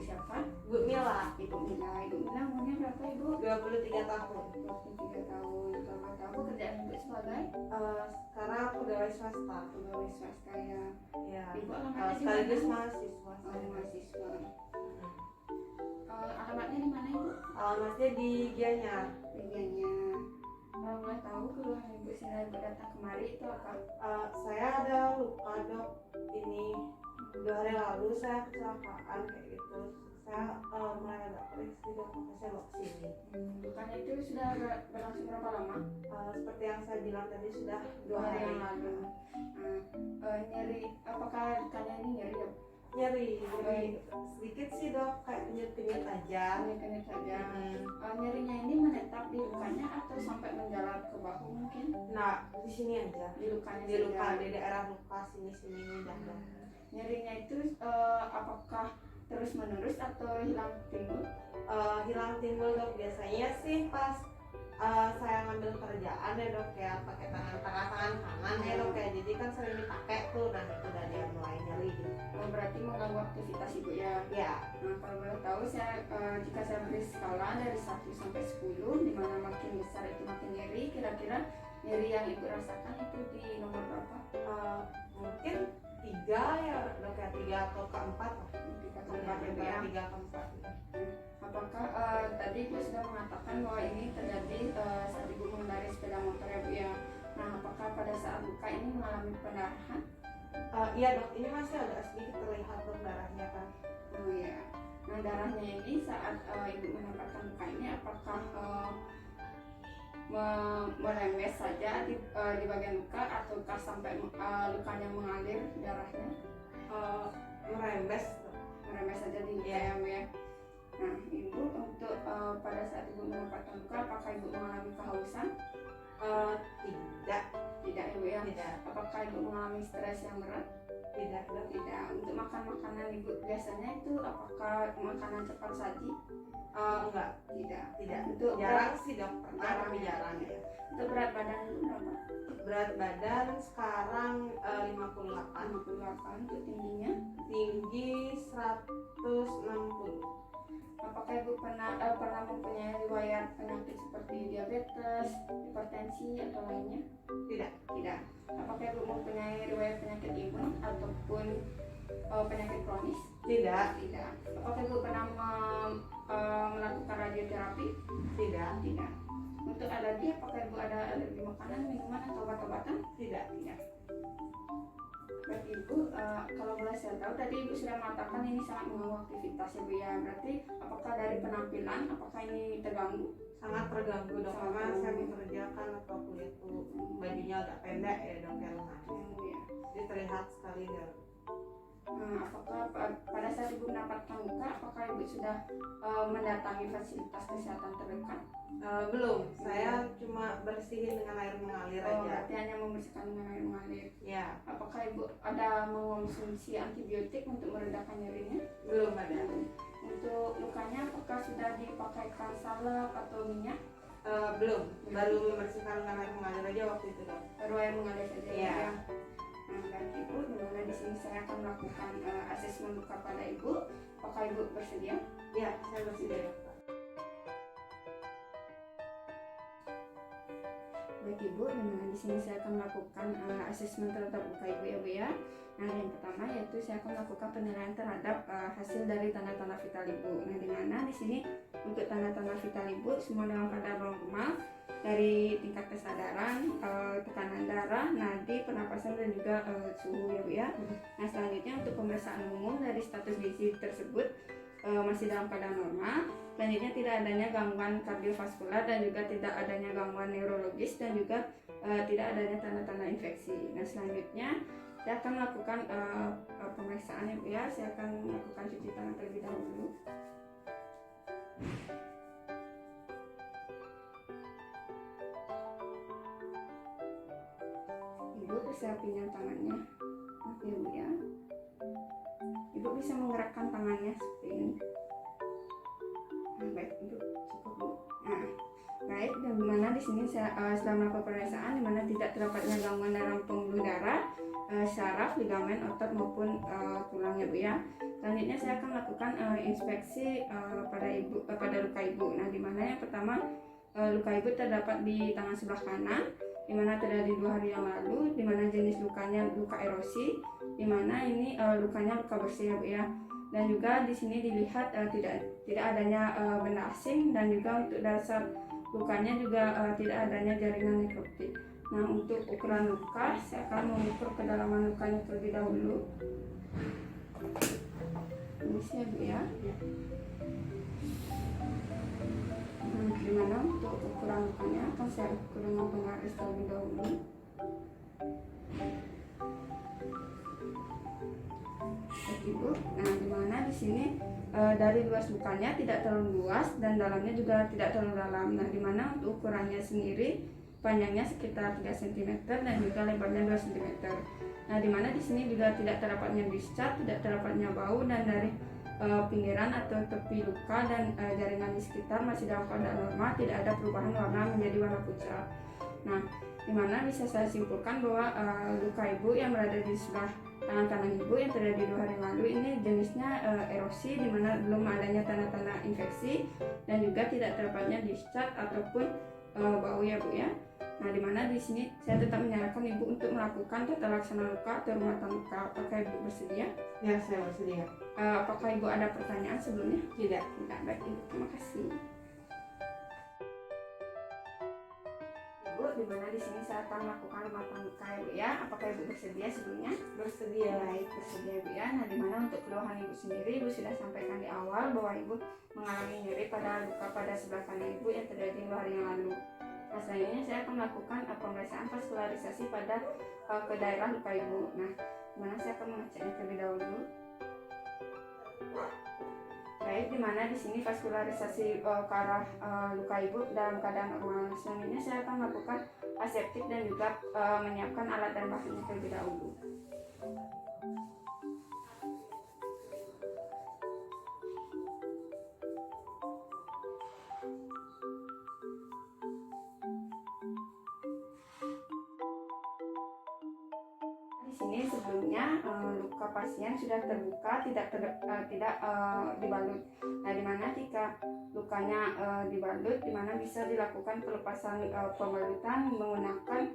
siapa? Bu Mila, Ibu Mila. Ibu Mila umurnya berapa Ibu? 23 tahun. 23 tahun. Kalau tahu pekerjaan Ibu sebagai Sekarang pegawai swasta. pegawai swasta ya. Ya. Ibu alamatnya di Sekaligus mana? mahasiswa. Mahasiswa. Alamatnya di mana Ibu? Alamatnya di Gianyar. Bagiannya. Kalau boleh tahu keluhan Ibu sehingga Ibu datang kemari itu apa? Saya ada luka dok. Ini 2 hari lalu saya kecelakaan kayak gitu. Saya mulai agak periksa dok, makanya saya bawa kesini. Lukanya itu sudah berlangsung berapa lama? Seperti yang saya bilang tadi sudah 2 hari yang lalu. Nyeri, apakah lukanya ini nyeri dok? Nyeri sedikit sih dok, kayak penyut-penyut aja. Penyakit saja. Nyerinya ini menetap di lukanya atau sampai menjalar ke bahu mungkin? Nah di sini aja. Di lukanya Di luka, saja. di daerah luka sini ini dok. Nyerinya itu apakah terus menerus atau hilang timbul? Hilang timbul dok, biasanya sih pas saya ngambil kerjaan ya dok, ya pakai tangan kanan ya dok ya, jadi kan sering dipakai tuh, nah itu udah dia mulai nyeri gitu. Berarti mengganggu aktivitas Ibu ya? Ya. Nah, kalau boleh tahu saya jika saya beri skala dari 1 sampai 10, di mana makin besar itu makin nyeri, kira-kira nyeri yang Ibu rasakan itu di nomor berapa? Mungkin 3 ya dok ya, 3 atau keempat lah. 3 ke 4 ya Bu ya? 3 keempat. Apakah tadi Ibu sudah mengatakan bahwa ini terjadi saat Ibu mengendarai sepeda motor ya Bu ya? Nah, apakah pada saat luka ini mengalami pendarahan? Iya dok, ini masih agak sedikit terlihat dok darahnya kan. Oh ya. Nah, darahnya ini saat Ibu mendapatkan luka ini apakah merembes saja di bagian luka ataukah sampai lukanya mengalir darahnya? Merembes dok. Merembes saja di luka ya Bu ya? Nah, Ibu untuk pada saat Ibu mendapatkan luka apakah Ibu mengalami kehausan? Tidak. Tidak Ibu ya? Tidak. Apakah Ibu mengalami stres yang berat? Tidak dok. Tidak. Untuk makan makanan Ibu biasanya itu apakah makanan cepat saji? Enggak. Tidak. Untuk jarang sih dok, pernah tapi jarang ya. Untuk berat badan Ibu berapa? Berat badan sekarang 58. 58. Untuk tingginya? Tinggi 160. Apakah Ibu pernah mempunyai riwayat penyakit seperti diabetes, hipertensi atau lainnya? Tidak. Tidak. Apakah Ibu mempunyai riwayat penyakit imun ataupun penyakit kronis? Tidak. Tidak. Apakah Ibu pernah melakukan radioterapi? Tidak. Tidak. Untuk alergi, apakah Ibu ada alergi makanan, minuman atau obat-obatan? Tidak. Tidak. Baik Ibu, kalau boleh saya tahu tadi Ibu sudah mengatakan ini sangat mengganggu aktivitas ya Bu ya. Berarti apakah dari penampilan, apakah ini terganggu? Sangat terganggu dok, karena saya bekerja kan atau kuliah tuh bajunya agak pendek ya dok ya lengannya. Ya. Jadi terlihat sekali dok. Apakah pada saat Ibu mendapatkan luka, apakah Ibu sudah mendatangi fasilitas kesehatan terdekat? Belum, saya cuma bersihin dengan air mengalir aja. Berarti hanya membersihkan dengan air mengalir. Ya. Apakah Ibu ada mengonsumsi antibiotik untuk meredakan nyerinya? Belum ada. Untuk lukanya apakah sudah dipakaikan salep atau minyak? Belum, baru membersihkan dengan air mengalir aja waktu itu dok. Baru air mengalir saja Iya. ya. Nah, baik Ibu, dimana di sini saya akan melakukan asesmen luka pada Ibu. Apakah Ibu bersedia? Ya, saya bersedia dok. Baik Ibu, dimana di sini saya akan melakukan asesmen terhadap luka Ibu ya Bu ya. Nah, yang pertama yaitu saya akan melakukan penilaian terhadap hasil dari tanda-tanda vital Ibu. Nah, dimana di sini untuk tanda-tanda vital Ibu semua dalam keadaan normal, dari tingkat kesadaran, tekanan darah, nadi, pernapasan dan juga suhu ya Bu ya. Nah, selanjutnya untuk pemeriksaan umum dari status gizi tersebut masih dalam keadaan normal. Selanjutnya tidak adanya gangguan kardiovaskular dan juga tidak adanya gangguan neurologis dan juga tidak adanya tanda-tanda infeksi. Nah, selanjutnya saya akan melakukan pemeriksaan ya Bu ya. Saya akan melakukan cuci tangan terlebih dahulu. Ibu persiapin tangannya. Oke Bu ya. Ibu bisa menggerakkan tangannya seperti ini. Nah, baik, Ibu cukup Bu. Nah, baik, dan dimana di sini saya setelah melakukan pemeriksaan dimana tidak terdapatnya gangguan dalam pembuluh darah, syaraf, ligamen, otot maupun tulang ya Bu ya. Selanjutnya saya akan melakukan inspeksi pada luka ibu. Nah, di mana yang pertama luka ibu terdapat di tangan sebelah kanan, di mana terjadi 2 hari yang lalu, di mana jenis lukanya luka erosi, di mana ini lukanya luka bersih ya Bu ya. Dan juga di sini dilihat tidak adanya benda asing, dan juga untuk dasar lukanya juga tidak adanya jaringan nekrotik. Nah, untuk ukuran luka saya akan mengukur kedalaman lukanya terlebih dahulu. Ini sih ya Bu ya. Dimana untuk ukuran lukanya akan saya ukur dengan penggaris terlebih dahulu. Ibu. Nah, dimana di sini dari luas lukanya tidak terlalu luas dan dalamnya juga tidak terlalu dalam. Nah, dimana untuk ukurannya sendiri panjangnya sekitar 3 cm dan juga lebarnya 2 cm. Nah, dimana di sini juga tidak terdapatnya discharge, tidak terdapatnya bau, dan dari pinggiran atau tepi luka dan jaringan di sekitar masih dalam keadaan normal, tidak ada perubahan warna menjadi warna pucat. Nah, dimana bisa saya simpulkan bahwa luka ibu yang berada di sebelah tangan kanan ibu yang terjadi 2 hari lalu ini jenisnya erosi, dimana belum adanya tanda-tanda infeksi dan juga tidak terdapatnya discharge ataupun bau ya Bu ya. Nah, dimana di sini saya tetap menyarankan ibu untuk melakukan tata laksana luka atau rumatan luka. Apakah ibu bersedia? Ya, saya bersedia. Apakah ibu ada pertanyaan sebelumnya? Tidak. Tidak, baik ibu, terima kasih. Ibu, dimana di sini saya akan melakukan rumatan luka ya Bu ya. Apakah ibu bersedia sebelumnya? Bersedia. Baik, bersedia Bu ya. Nah, dimana untuk keluhan ibu sendiri, ibu sudah sampaikan di awal bahwa ibu mengalami nyeri pada luka pada sebelah kanan ibu yang terjadi 2 hari yang lalu. Nah, selanjutnya saya akan melakukan pemeriksaan vaskularisasi pada ke daerah luka ibu. Nah, dimana saya akan mengeceknya terlebih dahulu. Baik, dimana di sini vaskularisasi ke arah luka ibu dalam keadaan normal. Selanjutnya saya akan melakukan aseptik dan juga menyiapkan alat dan bahannya terlebih dahulu. Di sini sebelumnya luka pasien sudah terbuka, tidak dibalut. Nah, dimana jika lukanya dibalut, dimana bisa dilakukan pelepasan pembalutan menggunakan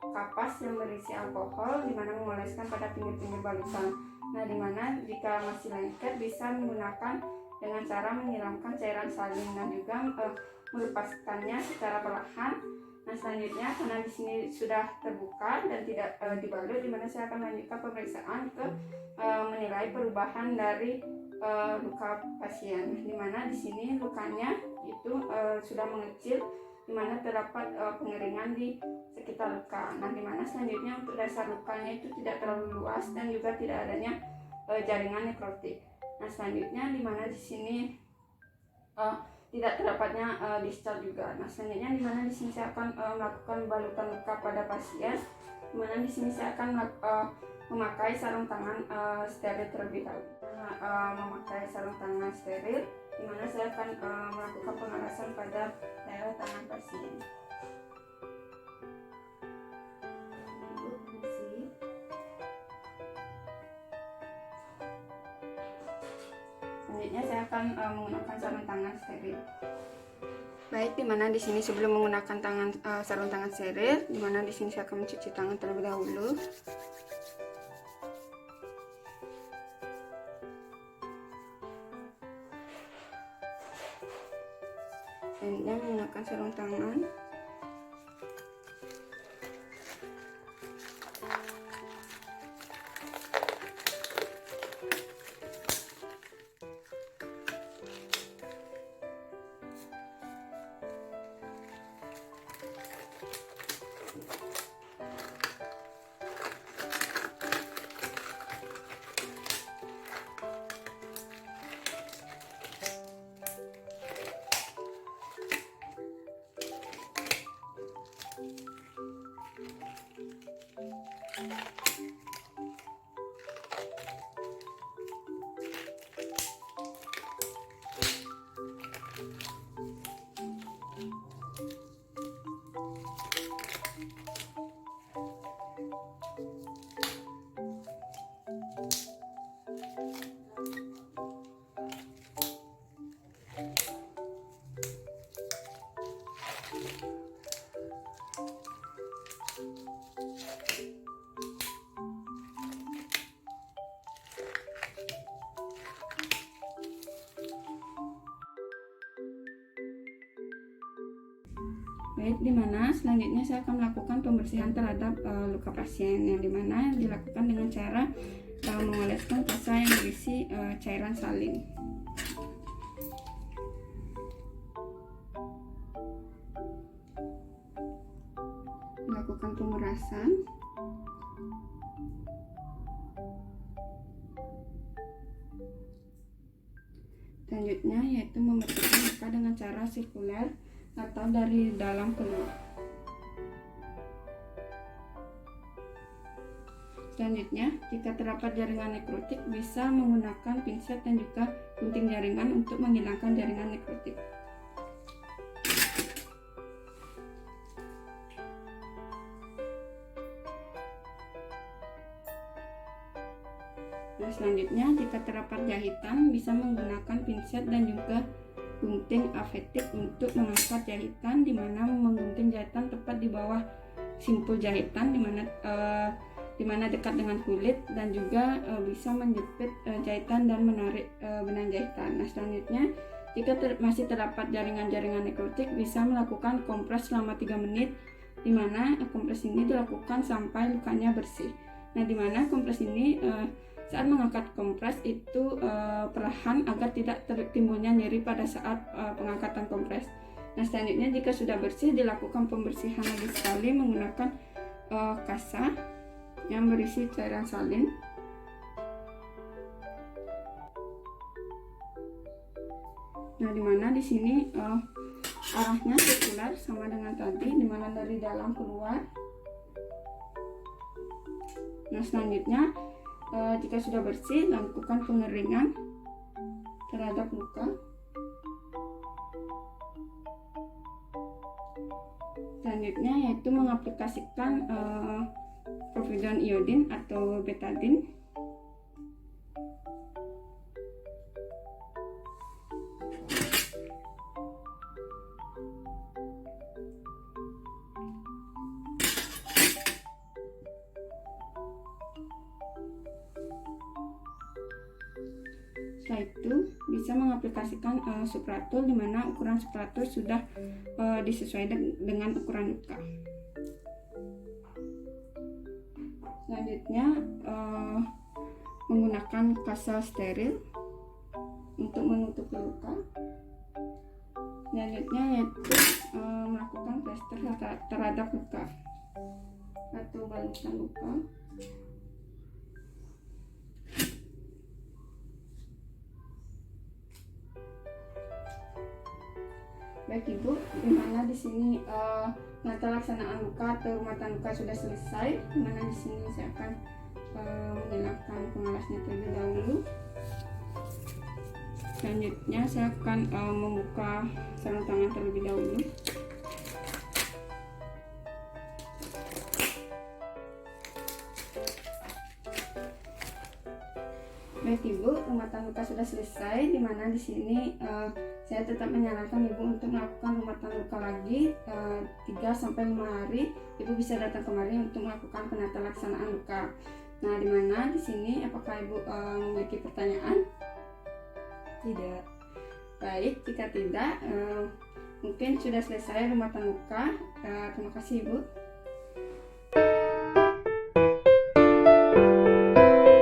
kapas yang berisi alkohol, dimana mengoleskan pada pinggir-pinggir balutan. Nah, dimana jika masih lengket bisa menggunakan dengan cara menyiramkan cairan salin dan juga melepaskannya secara perlahan. Nah, selanjutnya karena di sini sudah terbuka dan tidak dibalut, dimana saya akan melanjutkan pemeriksaan ke menilai perubahan dari luka pasien. Dimana di sini lukanya itu sudah mengecil, dimana terdapat pengeringan di sekitar luka. Nah, dimana selanjutnya untuk dasar lukanya itu tidak terlalu luas dan juga tidak adanya jaringan nekrotik. Nah, selanjutnya dimana di sini tidak terdapatnya discharge juga. Nah, selanjutnya dimana di sini saya akan melakukan balutan luka pada pasien, dimana di sini saya akan memakai sarung tangan steril terlebih dahulu. Memakai sarung tangan steril, dimana saya akan melakukan pengerasan pada daerah tangan pasien. Selanjutnya saya akan menggunakan sarung tangan steril. Baik, dimana di sini sebelum menggunakan sarung tangan steril, dimana di sini saya akan mencuci tangan terlebih dahulu. Selanjutnya menggunakan sarung tangan. Baik, dimana selanjutnya saya akan melakukan pembersihan terhadap luka pasien, yang dimana dilakukan dengan cara mengoleskan kasa yang berisi cairan salin. Melakukan pemerasan. Selanjutnya yaitu membersihkan luka dengan cara sirkuler atau dari dalam keluar. Selanjutnya, jika terdapat jaringan nekrotik, bisa menggunakan pinset dan juga gunting jaringan untuk menghilangkan jaringan nekrotik. Nah, selanjutnya, jika terdapat jahitan, bisa menggunakan pinset dan juga gunting avetik untuk mengangkat jahitan, di mana menggunting jahitan tepat di bawah simpul jahitan, di mana dekat dengan kulit, dan juga bisa menjepit jahitan dan menarik benang jahitan. Nah, selanjutnya, jika masih terdapat jaringan-jaringan nekrotik, bisa melakukan kompres selama 3 menit, di mana kompres ini dilakukan sampai lukanya bersih. Nah, di mana kompres ini saat mengangkat kompres itu perlahan agar tidak timbulnya nyeri pada saat pengangkatan kompres. Nah, selanjutnya jika sudah bersih, dilakukan pembersihan lagi sekali menggunakan kasa yang berisi cairan salin. Nah, dimana di sini arahnya sirkular sama dengan tadi, dimana dari dalam keluar. Nah, selanjutnya jika sudah bersih, lakukan pengeringan terhadap luka. Selanjutnya yaitu mengaplikasikan povidone iodin atau betadine. Setelah itu bisa mengaplikasikan supratul, di mana ukuran supratul sudah disesuaikan dengan ukuran luka. Selanjutnya menggunakan kasa steril untuk menutup luka. Selanjutnya yaitu melakukan plester terhadap luka atau balutan luka. Baik Ibu, dimana di sini penata laksanaan luka atau rumatan luka sudah selesai, dimana di sini saya akan menghilangkan pengalasnya terlebih dahulu. Selanjutnya saya akan membuka sarung tangan terlebih dahulu. Baik Ibu, rumatan luka sudah selesai, dimana di sini saya tetap menyarankan Ibu untuk melakukan rumatan luka lagi 3-5 hari. Ibu bisa datang kemari untuk melakukan penata laksanaan luka. Nah, dimana di sini apakah Ibu memiliki pertanyaan? Tidak. Baik, jika tidak mungkin sudah selesai rumatan luka. Terima kasih Ibu.